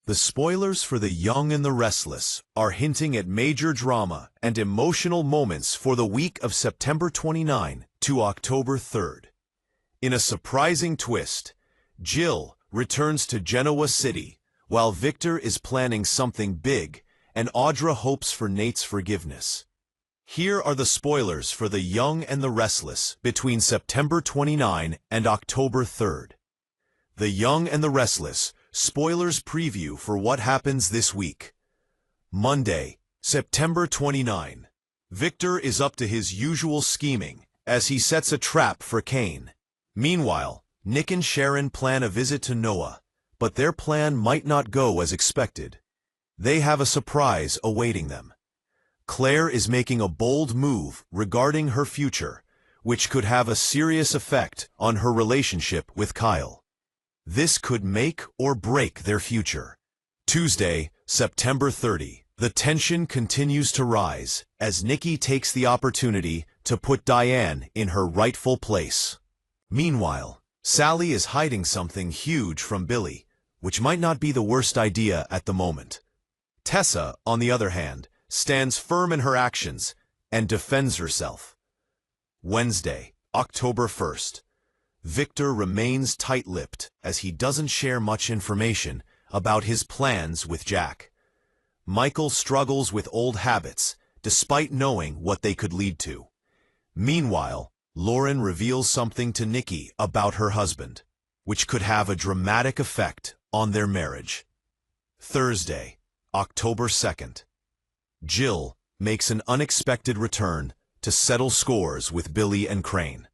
The spoilers for The Young and the Restless are hinting at major drama and emotional moments for the week of September 29 to October 3rd. In a surprising twist, Jill returns to Genoa City, while Victor is planning something big and Audra hopes for Nate's forgiveness. Here are the spoilers for The Young and the Restless between September 29 and October 3rd. The Young and the Restless spoilers preview for what happens this week. Monday, September 29. Victor is up to his usual scheming as he sets a trap for Kane. Meanwhile, Nick and Sharon plan a visit to Noah, but their plan might not go as expected. They have a surprise awaiting them. Claire is making a bold move regarding her future, which could have a serious effect on her relationship with Kyle. This could make or break their future. Tuesday, September 30. The tension continues to rise as Nikki takes the opportunity to put Diane in her rightful place. Meanwhile, Sally is hiding something huge from Billy, which might not be the worst idea at the moment. Tessa, on the other hand, stands firm in her actions and defends herself. Wednesday, October 1st. Victor remains tight-lipped as he doesn't share much information about his plans with Jack. Michael struggles with old habits, despite knowing what they could lead to. Meanwhile, Lauren reveals something to Nikki about her husband, which could have a dramatic effect on their marriage. Thursday, October 2nd. Jill makes an unexpected return to settle scores with Billy and Crane.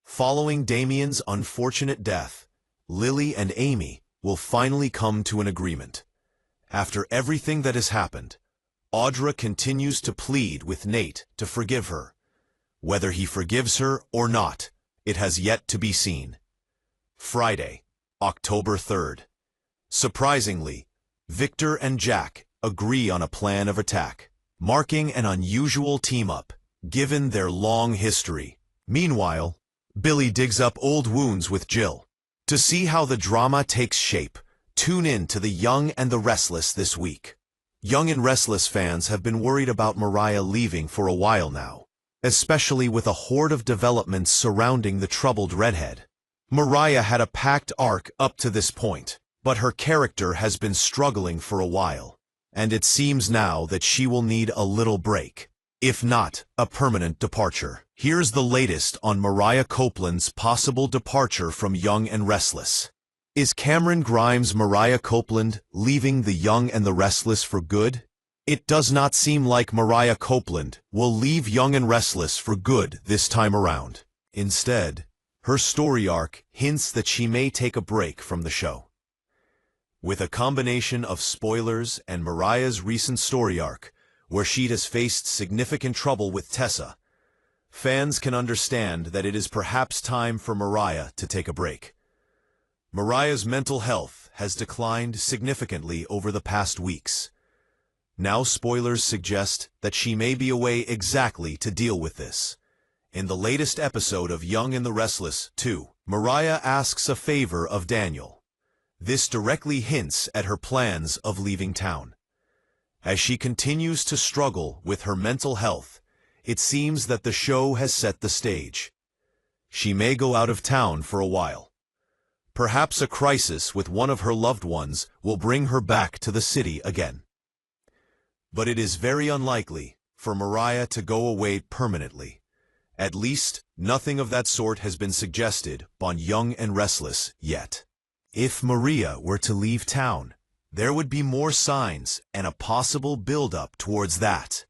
Following Damien's unfortunate death, Lily and Amy will finally come to an agreement. After everything that has happened, Audra continues to plead with Nate to forgive her. Whether he forgives her or not, it has yet to be seen. Friday, October 3rd. Surprisingly, Victor and Jack agree on a plan of attack, marking an unusual team-up, given their long history. Meanwhile, Billy digs up old wounds with Jill. To see how the drama takes shape, tune in to The Young and the Restless this week. Young and Restless fans have been worried about Mariah leaving for a while now, especially with a horde of developments surrounding the troubled redhead. Mariah had a packed arc up to this point, but her character has been struggling for a while, and it seems now that she will need a little break, if not a permanent departure. Here's the latest on Mariah Copeland's possible departure from Young and Restless. Is Cameron Grimes' Mariah Copeland leaving The Young and the Restless for good? It does not seem like Mariah Copeland will leave Young and Restless for good this time around. Instead, her story arc hints that she may take a break from the show. With a combination of spoilers and Mariah's recent story arc, where she has faced significant trouble with Tessa, fans can understand that it is perhaps time for Mariah to take a break. Mariah's mental health has declined significantly over the past weeks. Now spoilers suggest that she may be away exactly to deal with this. In the latest episode of Young and the Restless 2, Mariah asks a favor of Daniel. This directly hints at her plans of leaving town. As she continues to struggle with her mental health, it seems that the show has set the stage. She may go out of town for a while. Perhaps a crisis with one of her loved ones will bring her back to the city again. But it is very unlikely for Mariah to go away permanently. At least, nothing of that sort has been suggested on Young and Restless yet. If Maria were to leave town, there would be more signs and a possible build-up towards that.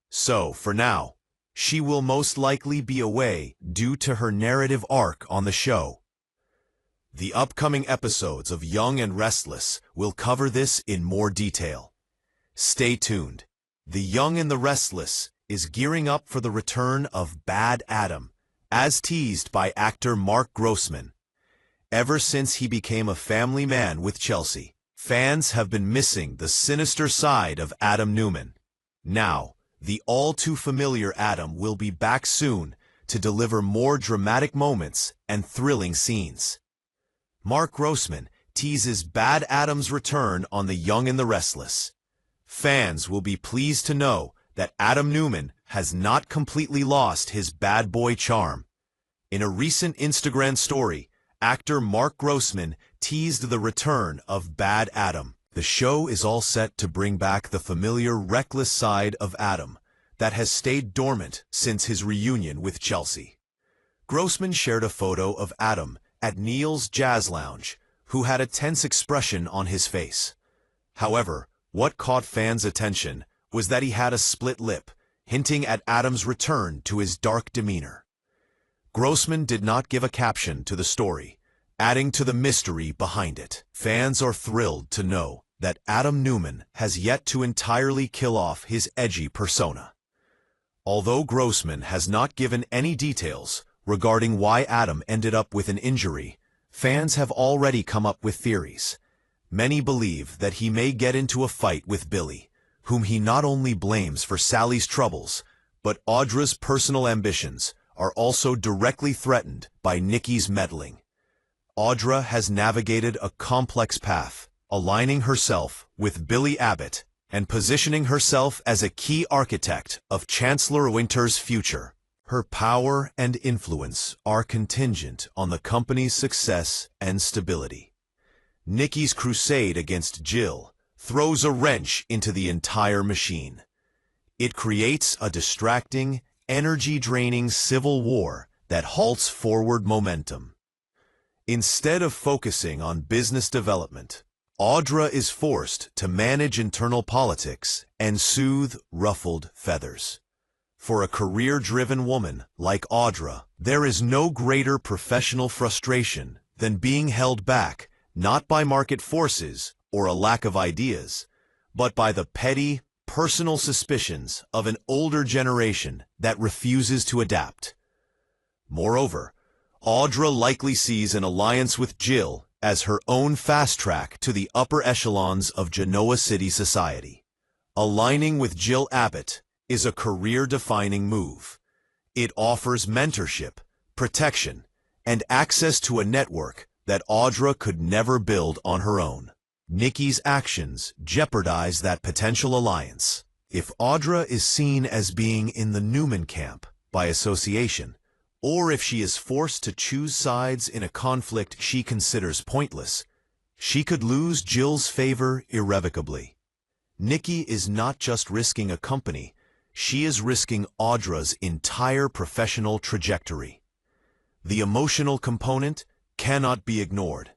So, for now, she will most likely be away due to her narrative arc on the show. The upcoming episodes of Young and Restless will cover this in more detail. Stay tuned. The Young and the Restless is gearing up for the return of Bad Adam, as teased by actor Mark Grossman. Ever since he became a family man with Chelsea, fans have been missing the sinister side of Adam Newman. Now, the all-too-familiar Adam will be back soon to deliver more dramatic moments and thrilling scenes. Mark Grossman teases Bad Adam's return on The Young and the Restless. Fans will be pleased to know that Adam Newman has not completely lost his bad boy charm. In a recent Instagram story, actor Mark Grossman teased the return of Bad Adam. The show is all set to bring back the familiar reckless side of Adam that has stayed dormant since his reunion with Chelsea. Grossman shared a photo of Adam at Neil's Jazz Lounge, who had a tense expression on his face. However, what caught fans' attention was that he had a split lip, hinting at Adam's return to his dark demeanor. Grossman did not give a caption to the story, adding to the mystery behind it. Fans are thrilled to know that Adam Newman has yet to entirely kill off his edgy persona. Although Grossman has not given any details regarding why Adam ended up with an injury, fans have already come up with theories. Many believe that he may get into a fight with Billy, whom he not only blames for Sally's troubles, but Audra's personal ambitions are also directly threatened by Nikki's meddling. Audra has navigated a complex path, aligning herself with Billy Abbott and positioning herself as a key architect of Chancellor Winter's future. Her power and influence are contingent on the company's success and stability. Nikki's crusade against Jill throws a wrench into the entire machine. It creates a distracting, energy-draining civil war that halts forward momentum. Instead of focusing on business development, Audra is forced to manage internal politics and soothe ruffled feathers. For a career-driven woman like Audra, there is no greater professional frustration than being held back not by market forces or a lack of ideas, but by the petty, personal suspicions of an older generation that refuses to adapt. Moreover, Audra likely sees an alliance with Jill as her own fast track to the upper echelons of Genoa City society. Aligning with Jill Abbott is a career-defining move. It offers mentorship, protection, and access to a network that Audra could never build on her own. Nikki's actions jeopardize that potential alliance. If Audra is seen as being in the Newman camp by association, or if she is forced to choose sides in a conflict she considers pointless, she could lose Jill's favor irrevocably. Nikki is not just risking a company, she is risking Audra's entire professional trajectory. The emotional component cannot be ignored.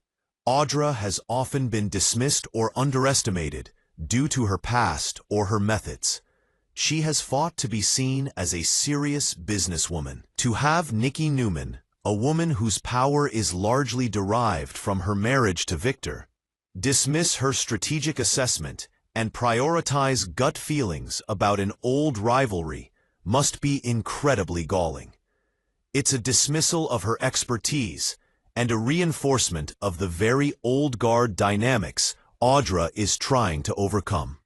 Audra has often been dismissed or underestimated due to her past or her methods. She has fought to be seen as a serious businesswoman. To have Nikki Newman, a woman whose power is largely derived from her marriage to Victor, dismiss her strategic assessment and prioritize gut feelings about an old rivalry must be incredibly galling. It's a dismissal of her expertise and a reinforcement of the very old guard dynamics Audra is trying to overcome.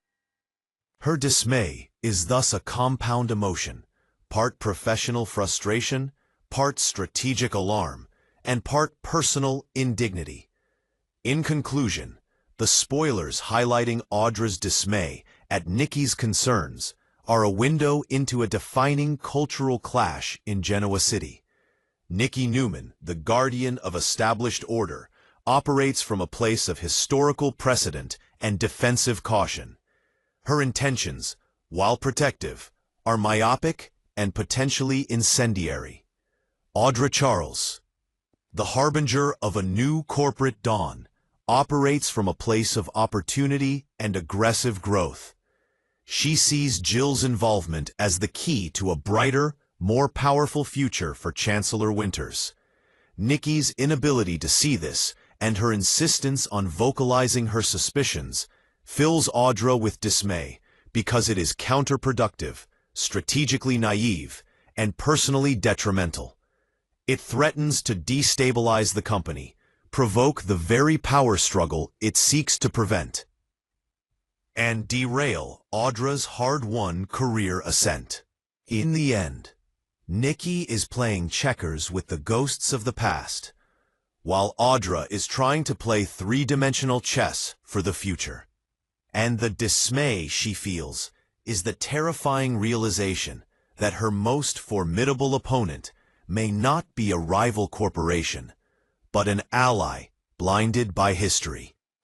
Her dismay is thus a compound emotion, part professional frustration, part strategic alarm, and part personal indignity. In conclusion, the spoilers highlighting Audra's dismay at Nikki's concerns are a window into a defining cultural clash in Genoa City. Nikki Newman, the guardian of established order, operates from a place of historical precedent and defensive caution. Her intentions, while protective, are myopic and potentially incendiary. Audra Charles, the harbinger of a new corporate dawn, operates from a place of opportunity and aggressive growth. She sees Jill's involvement as the key to a brighter, more powerful future for Chancellor Winters. Nikki's inability to see this and her insistence on vocalizing her suspicions fills Audra with dismay because it is counterproductive, strategically naive, and personally detrimental. It threatens to destabilize the company, provoke the very power struggle it seeks to prevent, and derail Audra's hard-won career ascent. In the end, Nikki is playing checkers with the ghosts of the past, while Audra is trying to play three-dimensional chess for the future. And the dismay she feels is the terrifying realization that her most formidable opponent may not be a rival corporation, but an ally blinded by history.